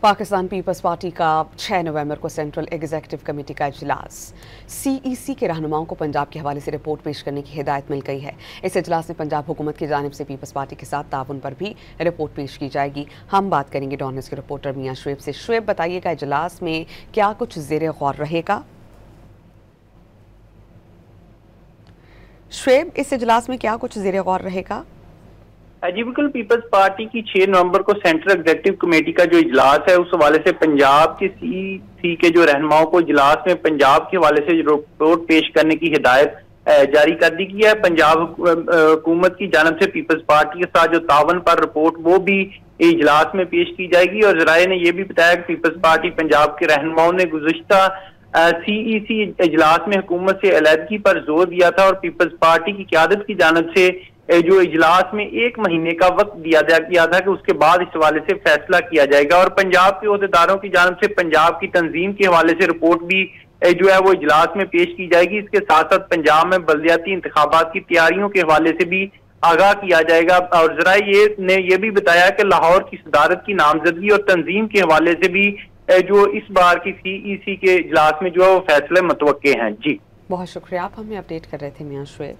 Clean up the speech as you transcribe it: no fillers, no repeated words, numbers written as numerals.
Pakistan peoples party का 6 नवंबर को central executive committee का इजलास। सीईसी के रहनुमाओं को पंजाब के हवाले से रिपोर्ट पेश करने की हिदायत मिल गई है। इस इजलास में पंजाब हुकूमत की जानिब से पीपल्स पार्टी के साथ ताउन पर भी रिपोर्ट पेश की जाएगी। हम बात करेंगे डॉन न्यूज़ के रिपोर्टर मियां शुएब से। शुएब, बताइएगा इजलास में क्या कुछ ज़ेरे गौर रहेगा? शुएब, इस इजलास में क्या कुछ ज़ेरे गौर रहेगा? जी बिल्कुल, पीपल्स पार्टी की 6 नवंबर को सेंट्रल एग्जीक्यूटिव कमेटी का जो इजलास है उस हवाले से पंजाब के सीईसी के जो रहनुमाओं को इजलास में पंजाब के हवाले से रिपोर्ट पेश करने की हिदायत जारी कर दी गई है। पंजाब हुकूमत की जानिब से पीपल्स पार्टी के साथ जो तावन पर रिपोर्ट वो भी इजलास में पेश की जाएगी। और ज़राए ने यह भी बताया कि पीपल्स पार्टी पंजाब के रहनुमाओं ने गुज़िश्ता सीईसी इजलास में हुकूमत से अलहदगी पर जोर दिया था और पीपल्स पार्टी की क़यादत की जानिब से जो इजलास में 1 महीने का वक्त दिया गया था कि उसके बाद इस हवाले से फैसला किया जाएगा। और पंजाब के ओहदेदारों की जानिब से पंजाब की तंजीम के हवाले से रिपोर्ट भी जो है वो इजलास में पेश की जाएगी। इसके साथ साथ पंजाब में बल्दियाती इंतखाबात की तैयारियों के हवाले से भी आगाह किया जाएगा। और ज़राए ने यह भी बताया कि लाहौर की सदारत की नामजदगी और तंजीम के हवाले से भी जो इस बार की सीईसी के इजलास में जो है वो फैसले मुतवक्के हैं। जी बहुत शुक्रिया, आप हमें अपडेट कर रहे थे मियां शुएब।